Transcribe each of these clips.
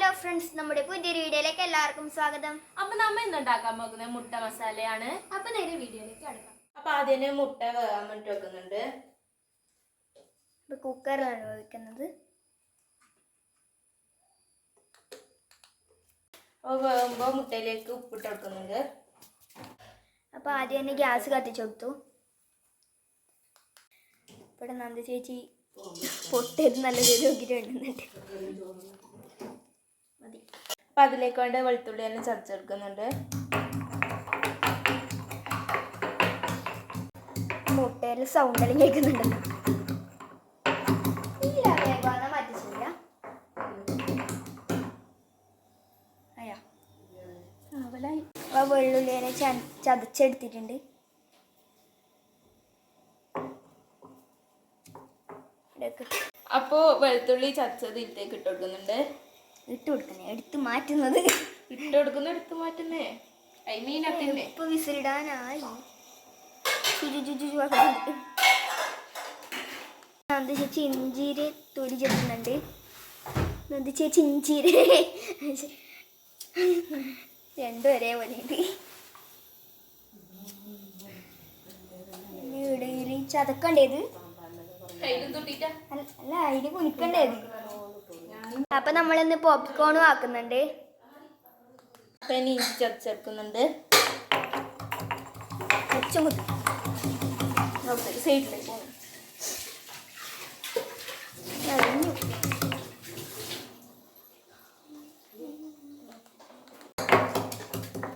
Hello friends, നമ്മുടെ പുതിയൊരു വീഡിയോയിലേക്ക് എല്ലാവർക്കും സ്വാഗതം. അപ്പൊ നമ്മ ഇന്നുണ്ടാക്കാൻ പോകുന്ന മുട്ട മസാലയാണ്. അപ്പൊ നേരെ വീഡിയോയിലേക്ക് കടക്കാം. അപ്പൊ ആദ്യം മുട്ട വേകാൻ വേണ്ടി വെക്കുന്നുണ്ട്. കുക്കറിലാണ് വെക്കുന്നത്. അപ്പോൾ വേകുമ്പോൾ മുട്ടയിലേക്ക് ഉപ്പിട്ട് വെക്കുന്നുണ്ട്. അപ്പൊ ആദ്യം തന്നെ ഗ്യാസ് കത്തിച്ചു കൊടുത്തു. ഇവിടെ നന്ദ ചേച്ചി പൊട്ടത് നല്ല നോക്കിയിട്ട് വേണ്ടുന്നുണ്ട്. മതി. അപ്പൊ അതിലേക്ക് വേണ്ട വെളുത്തുള്ളി എല്ലാം ചതച്ചെടുക്കുന്നുണ്ട്. മുട്ടയിൽ സൗണ്ടെല്ലാം കേൾക്കുന്നുണ്ടല്ലോ. മാറ്റിച്ചില്ല. അപ്പൊ വെള്ളുള്ളിയെ ചതച്ചെടുത്തിട്ടുണ്ട്. അപ്പോ വെളുത്തുള്ളി ചതച്ചത് ഇതിലേക്ക് ഇട്ട് കൊടുക്കുന്നുണ്ട്. ഇട്ട് കൊടുക്കുന്നേ, എടുത്ത് മാറ്റുന്നത്. ഇട്ട് കൊടുക്കുന്ന എടുത്ത് മാറ്റുന്നേ. ഇപ്പൊ വിസിലിടാനായി. നന്ദ ചേച്ചി ഇഞ്ചീര് തൊലി ചെത്തുന്നുണ്ട്. നന്ദ ചേച്ചി ഇഞ്ചീര് രണ്ടും ഒരേപോലെ ഉണ്ട്. ഇടയിൽ ചതക്കണ്ടേത് അല്ല, അതിന് കുനിക്കണ്ടേത്. അപ്പൊ നമ്മളിന്ന് പോപ്കോണും ആക്കുന്നുണ്ട്. ഇനി ഇഞ്ചി ചതച്ചെടുക്കുന്നുണ്ട്. സൈഡിലേക്ക്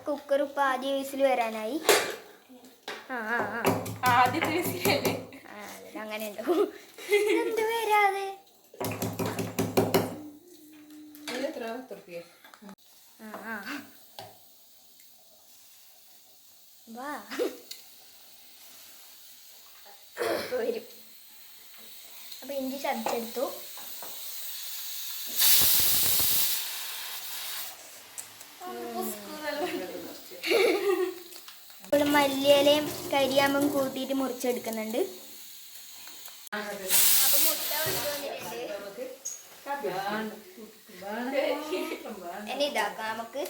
കുക്കർ ഇപ്പൊ ആദ്യ വിസിൽ വരാനായി. ആദ്യത്തെ വിസിലല്ലേ? അങ്ങനെ ഉണ്ടോ? എന്ത് വരാതെ വാ വരും. അപ്പൊ ഇഞ്ചി ചതച്ചെടുത്തു. ഇപ്പോൾ മല്ലിയിലയും കരിയാമ്പും കൂട്ടിയിട്ട് മുറിച്ചെടുക്കുന്നുണ്ട്. അപ്പൊ മുട്ട വന്നിട്ടുണ്ട്. ഇനി ഇതാക്കാം നമുക്ക്.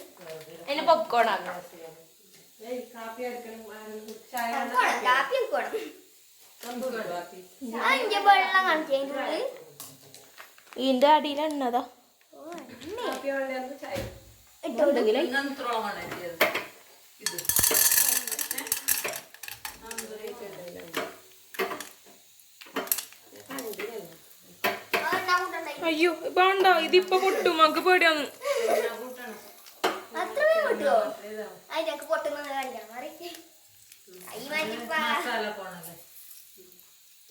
അതിന് പോപ്കോൺ ആക്കാം. കാപ്പി വെക്കണം. വെള്ളം കാണിച്ചത് ഇതിന്റെ അടിയിൽ എണ്ണതാ ഇട്ടുണ്ടെങ്കിലും അയ്യോ വേണ്ട, ഇതിപ്പൊ പൊട്ടും. നമുക്ക് പേടിയാന്ന്. അതിനൊക്കെ പൊട്ടുന്ന കാണിക്കണം.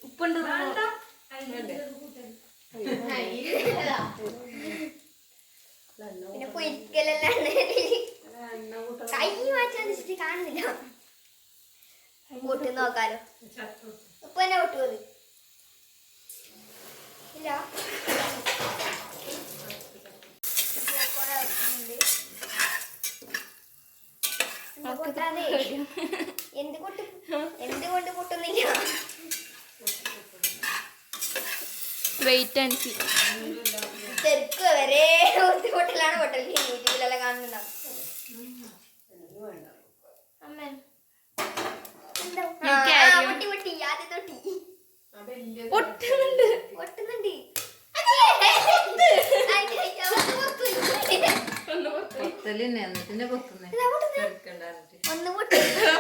ഉപ്പുണ്ട്. പിന്നെ പൊരിക്കലെല്ലാം കൈ മാറ്റാൻ വെച്ചിട്ട് കാണുന്നില്ല. പൊട്ടി നോക്കാലോ. ഉപ്പ് തന്നെ പൊട്ടുമത് ഇല്ല. എന്തുകൊണ്ട് പൊട്ടുന്നില്ല? Wait and see. ചെറുക്ക് വരെ പൊട്ടലാണ്. പൊട്ടൽ യൂട്യൂബിലെല്ലാം കാണുന്നുണ്ടാവും.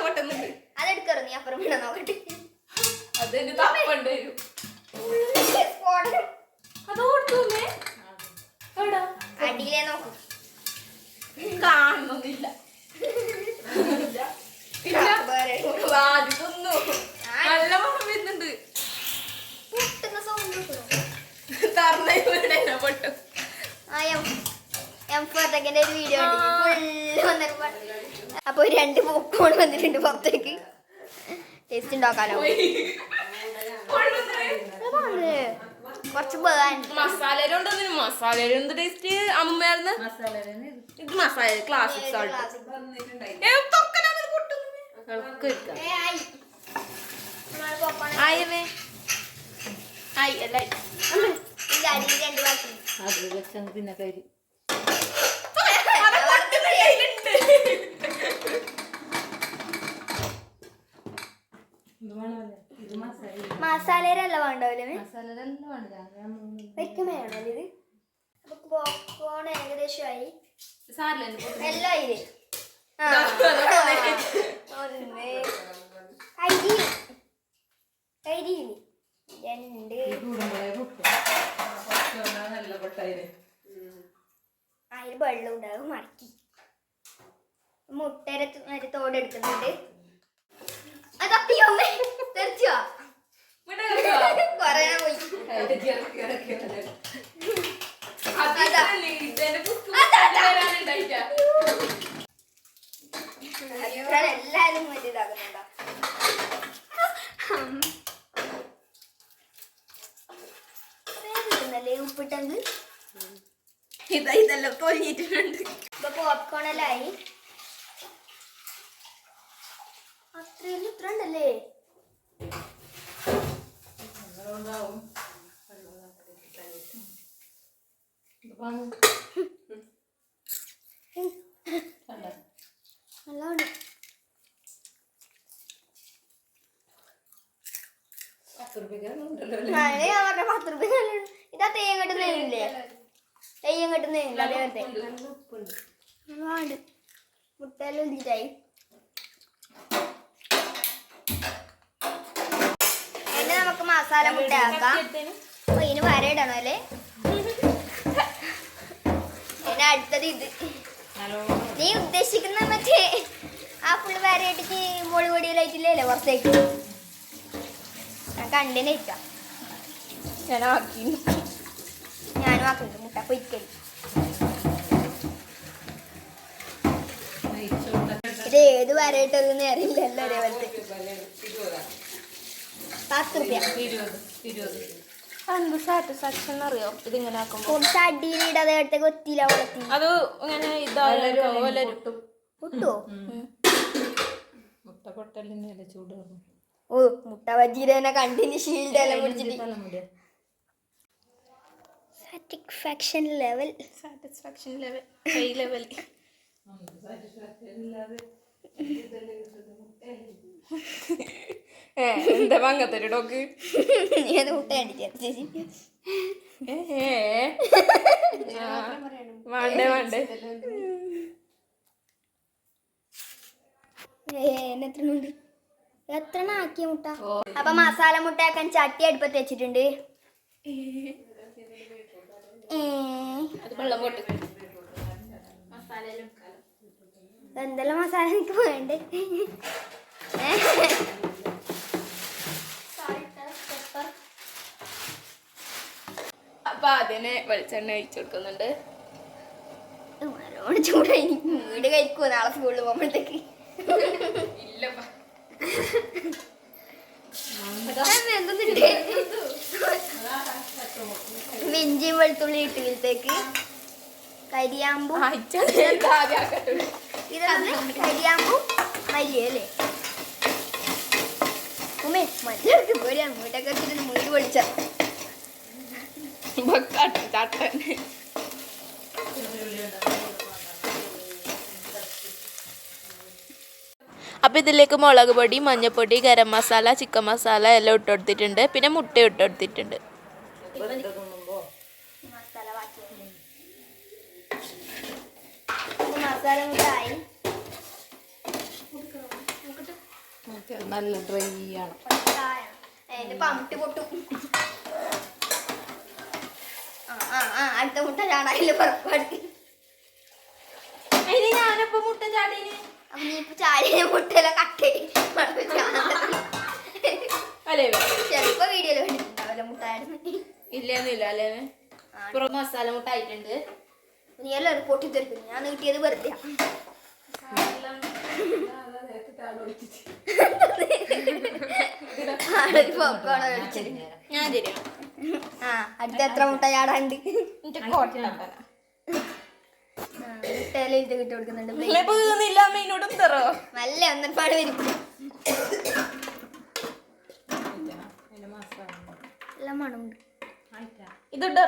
പൊട്ടുന്നുണ്ട്. അതെടുക്കറു. നീ അപ്പുറം വീണ നോക്കട്ടെ. അടിയിലേ നോക്കും. കാണുന്നില്ല. നല്ല മണം വരുന്നുണ്ട്. പൊട്ടുന്ന സൗണ്ട് പൊട്ടും. ഒരു വീഡിയോ അപ്പൊ 2 പോപ്കോൺ വന്നിട്ടുണ്ട് പുറത്തേക്ക്. ടേസ്റ്റ് ഉണ്ടാക്കാലോ. കുറച്ച് മസാല എന്ത് ടേസ്റ്റ് അമ്മയായിരുന്നു. ഇത് മസാല ക്ലാസിക് സോൾട്ട്. പിന്നെ മസാലയിലല്ല വേണ്ടാവില്ലേ വെക്കുമേ വേണോ ഇത്? പോപ്കോൺ ഏകദേശമായി എല്ലാം ആയില്ലേ? കരിയില്ലേ? രണ്ട് അതിൽ വെള്ളം ഉണ്ടാകും മടക്കി മുട്ടയുടെ തോടെടുക്കുന്നുണ്ട്. അതപ്പിയമ്മേ തെറിച്ചോ പറയാൻ പോയി. എല്ലാരും ഇതാക്കുന്നുണ്ടോ? വേദനല്ലേ ഉപ്പിട്ടത്? ഇതെല്ലാം പൊലിഞ്ഞിട്ടുണ്ട്. ഇപ്പൊ പോപ്കോണെല്ലായി. അത്രയും ഇത്ര ഉണ്ടല്ലേ? നല്ലോണം ഞാൻ പറഞ്ഞ 10 രൂപ. ഇതാ തെയ്യം കെട്ടുന്നില്ലേ? തെയ്യം കെട്ടുന്നില്ല അതേപോലത്തെ ഒരുപാട് മുട്ടയെല്ലാം ഒഴിച്ചിട്ടായി. എന്നെ നമുക്ക് മസാല മുട്ട ആക്കാം. അപ്പൊ ഇതിന് വരയിടണം അല്ലേ? പിന്നെ അടുത്തത് ഇത് നീ ഉദ്ദേശിക്കുന്ന മറ്റേ ആ ഫുള്ള് വരയിട്ടിട്ട് മുളക് പൊടിയിലായിട്ടില്ലേ പുറത്തേക്ക് ഞാൻ കണ്ടിനെ ഇട്ടാ ഞാനും ആക്കുന്നുണ്ട് മുട്ട പൊയ്ക്കൽ. ഇത് ഏത് വരയിട്ടതെന്ന് അറിയില്ലല്ലോ അതേപോലത്തെ 10 രൂപ. എന്ത് സാറ്റിസ്ഫാക്ഷൻ അറിയോ ഇതിങ്ങനെ ആക്കുമ്പോ? കുറച്ച് അടിയിലിടാതെ അടുത്ത കൊത്തിയില്ല വളർത്തി അത് ഇങ്ങനെ ഇതായാലും കിട്ടുവോ? മുട്ട പൊട്ടലിനല്ലേ ചൂട്. ഓ മുട്ട ബജ്ജിയുടെ തന്നെ കണ്ടിന് ഷീൽഡെല്ലാം പിടിച്ചിട്ട് സാറ്റിസ്ഫാക്ഷൻ ലെവൽ ഹൈ ലെവൽ. എന്താ വാങ്ങത്തൊരു ഡോക്ക്? അത് മുട്ട അടിച്ചു വേണ്ടേ എത്ര ആക്കിയ മുട്ട? അപ്പൊ മസാല മുട്ടയാക്കാൻ ചട്ടി അടുപ്പത്ത് വെച്ചിട്ടുണ്ട്. എന്തെല്ലാം മസാല എനിക്ക് വേണ്ടേ? അപ്പൊ അതിന് വെളിച്ചെണ്ണ ഒഴിച്ചു കൊടുക്കുന്നുണ്ട്. നല്ലോണം ചൂടായി. വീട് കഴിക്കുമോ നാളെ സ്കൂളിൽ പോകുമ്പോഴത്തേക്ക്? ഇഞ്ചിയും വെളുത്തുള്ളി ഇട്ടതിലേക്ക് കരിയാമ്പും കരിയാമ്പും മല്ലിയല്ലേ? ഉമ്മേ മല്ലിയൊക്കെ പേടിയാണ്. വീട്ടൊക്കെ വെച്ചിട്ട് വീട് പൊളിച്ച അപ്പം ഇതിലേക്ക് മുളക് പൊടി, മഞ്ഞൾപ്പൊടി, ഗരം മസാല, ചിക്കൻ മസാല എല്ലാം ഇട്ട് കൊടുത്തിട്ടുണ്ട്. പിന്നെ മുട്ട ഇട്ട് കൊടുത്തിട്ടുണ്ട്. നല്ല ഡ്രൈ ആണ്. അടുത്ത മുട്ട ചാടാനില്ല പുറപ്പാട്. ഞാനപ്പോ മുട്ട ചാടീന് അപ്പൊ നീ ഇപ്പൊ ചാടിയ മുട്ടയെല്ലാം കട്ടേ ചെലപ്പോ വീഡിയോയില് കണ്ടിട്ടുണ്ടാവല്ലോ മുട്ടായിരുന്നു. ഇല്ലെന്നില്ല അല്ലേ? മസാല മുട്ട ആയിട്ടുണ്ട്. നീ എല്ലാവരും പൊട്ടിത്തെറിക്കുന്നു. ഞാൻ നീട്ടിയത് വെറുതെ. ഞാൻ ശരിയാ. അടുത്ത എത്ര മുട്ട ചാടാണ്ട് മുട്ടയില ഇത് കിട്ടി കൊടുക്കുന്നുണ്ട്. നല്ല ഒന്നപ്പാട് വരും. നല്ല മണമുണ്ട്. ഇതിട്ടോ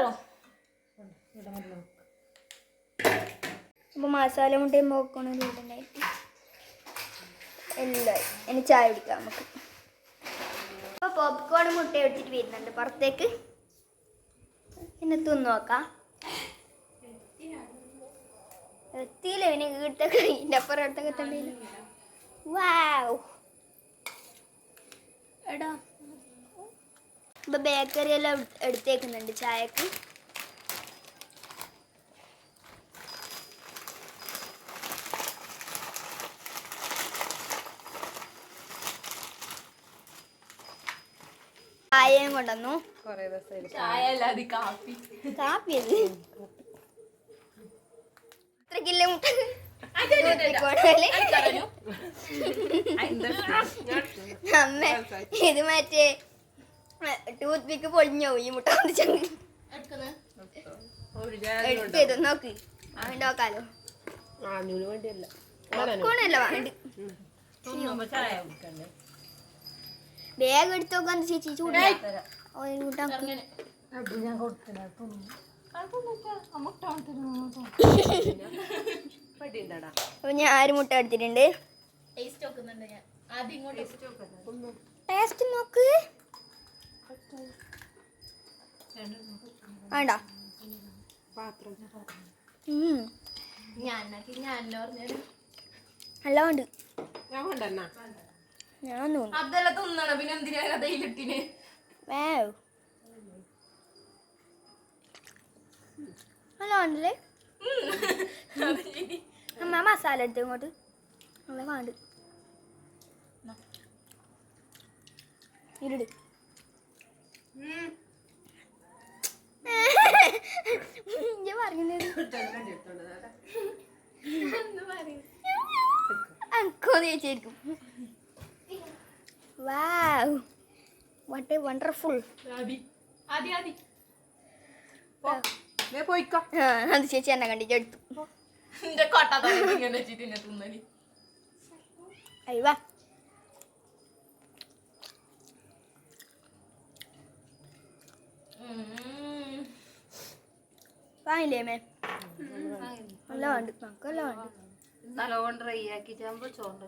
അപ്പോൾ മസാല മുട്ടയും പോക്കണം ഇടുന്നുണ്ടായിട്ട് എല്ലാം ഇനി ചായ കുടിക്കാം നമുക്ക്. അപ്പോൾ പോപ്കോൺ മുട്ട എടുത്തിട്ട് വരുന്നുണ്ട് പുറത്തേക്ക്. പിന്നെ തിന്നു നോക്കാം. എത്തിയില്ല ഇനി വീട്ടൊക്കെ ഇതിൻ്റെ അപ്പുറം അടുത്തൊക്കെ എത്തണ്ടില്ല. വാവ് എടാ ഇപ്പം ബേക്കറി എല്ലാം എടുത്തേക്കുന്നുണ്ട് ചായക്ക്. ചായയും കൊണ്ടുവന്നു. കാപ്പി എത്ര കിലോ മുട്ട അമ്മ ഇത് മറ്റേ ടൂത്ത് പിക്ക് പൊളിഞ്ഞോ ഈ മുട്ട എടുത്തു നോക്ക് നോക്കാലോ. നോക്കണല്ലോ വേണ്ട വേഗം എടുത്ത് നോക്കാൻ ചേച്ചി ചൂടാ. അപ്പൊ ഞാൻ 6 മുട്ട എടുത്തിട്ടുണ്ട്. ടേസ്റ്റ് നോക്ക് വേണ്ട. അല്ല ഉണ്ട് ഞാൻ അല്ല ഉണ്ടല്ലേ അമ്മ മസാല എടുത്ത് ഇങ്ങോട്ട് നല്ല കാണ്ട് ഇരുട്. പറയുന്നത് ചേച്ചിരിക്കും. Wow, what a wonderful. അത് ചേച്ചി എന്നെ കണ്ടിട്ട് എടുത്തു. അയ്യോ വാങ്ങില്ലേ മേ നല്ല വേണ്ട നമുക്കല്ല വേണ്ട. നല്ലോണം ഡ്രൈ ആക്കി ചാകുമ്പോൾ ചോറിൻ്റെ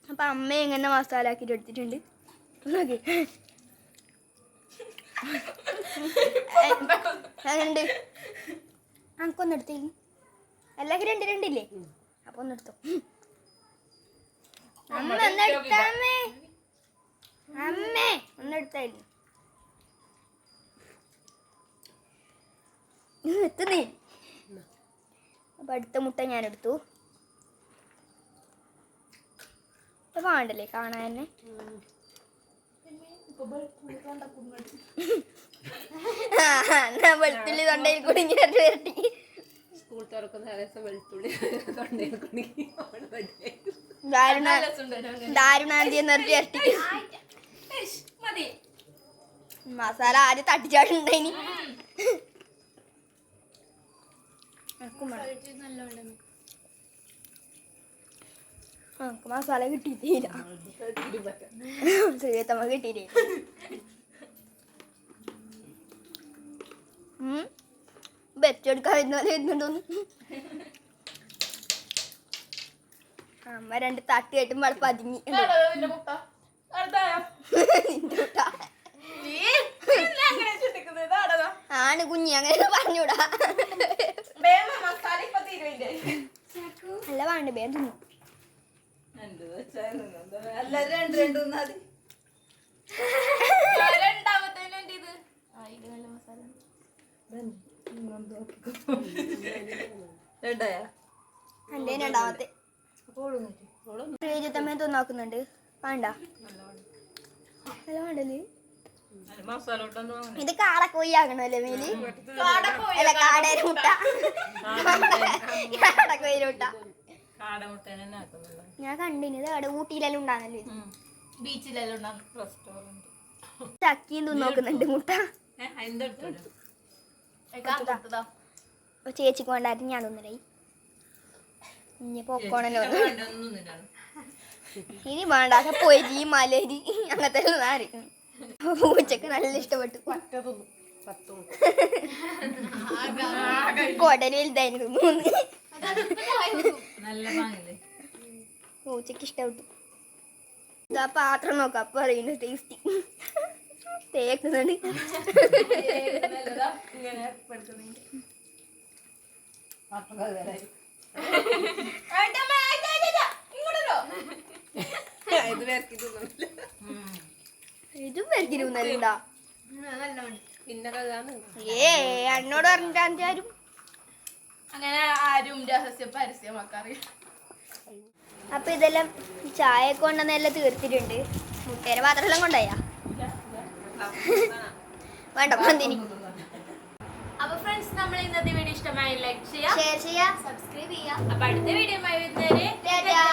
അപ്പൊ അമ്മ എങ്ങനെ മസാല ആക്കിട്ട് എടുത്തിട്ടുണ്ട്. അങ്ങനുണ്ട് നമുക്കൊന്നും എടുത്തില്ല. എല്ലാവർക്കും 2 അപ്പൊ ഒന്നെടുത്തോ. അമ്മ ഒന്നെടുത്തമ്മേ അമ്മേ ഒന്നെടുത്തായിരുന്നു എത്തുന്നേ. അപ്പൊ അടുത്ത മുട്ട ഞാൻ എടുത്തു. വേണ്ടല്ലേ കാണാൻ തന്നെ. വെളുത്തുള്ളി തൊണ്ടയിൽ കുടുങ്ങി വരട്ടി സ്കൂൾ തുറക്കുന്ന വെളുത്തുള്ളി തൊണ്ടയിൽ കുടുങ്ങി ദാരുണാന്തി നിർത്തി വരട്ടി മസാല ആദ്യം തട്ടിച്ചാടുണ്ടായിനി. നമുക്ക് മസാല കിട്ടിയിട്ടില്ല. ശ്രീത്തമ്മ കിട്ടിയിട്ടില്ല. വെച്ചെടുക്കാൻ വരുന്നോന്ന് അമ്മ 2 തട്ടി കേട്ടും വള പതിങ്ങി. ആണ് കുഞ്ഞി അങ്ങനെ പറഞ്ഞൂടാ. അല്ല വേണ്ട ബേ തിന്നു. എന്റെ 2ാമത്തെ ശ്രീജിത്തമ്മ നോക്കുന്നുണ്ട്. വേണ്ട അല്ല വേണ്ടല്ലേ. ഇത് കാടക്കോയി ആകണല്ലേ മേല്. അല്ല കാടേര മുട്ട. കാടക്കോയിര മുട്ട ഞാൻ കണ്ടിന്. ഇത് അവിടെ ഊട്ടിയിലെല്ലാം ഉണ്ടാകുന്നല്ലേ. ബീച്ചിലെല്ലാം ചക്കിയും നോക്കുന്നുണ്ട് മുട്ട. ചേച്ചിക്ക് വേണ്ടായിരുന്നു ഞാൻ തിന്നില്ലായി. ഇനി പോക്കോണല്ലോ. ഇനി വേണ്ടാത്ത പൊരി മലരി അങ്ങനത്തെ അറിയും. പൂച്ചക്ക് നല്ല ഇഷ്ടപ്പെട്ടു. കൊടല് വലുതായിരുന്നു. പൂച്ചക്ക് ഇഷ്ടപ്പെട്ടു. ഇതാ പാത്രം നോക്കാം. അപ്പൊ അറിയുന്നു ടേസ്റ്റി തേക്കുന്നുണ്ട്. ഇതും വരച്ചിരുന്നല്ലുണ്ടാ. എന്നോട് പറഞ്ഞിട്ട് ആരും അങ്ങനെ ആരും രഹസ്യ പരസ്യമാക്കാറില്ല. അപ്പൊ ഇതെല്ലാം ചായ കൊണ്ടെന്നെല്ലാം തീർത്തിട്ടുണ്ട്. മുട്ടേരെ പാത്രമെല്ലാം കൊണ്ടായാ വേണ്ട പന്തിനി. അപ്പൊ ഫ്രണ്ട്സ്, നമ്മൾ ഇന്നത്തെ വീഡിയോ ഇഷ്ടമായി ലൈക്ക് ചെയ്യാം, ഷെയർ ചെയ്യാ, സബ്സ്ക്രൈബ് ചെയ്യാ. അപ്പൊ അടുത്ത വീഡിയോ വരുന്നവരെ ടാറ്റാ.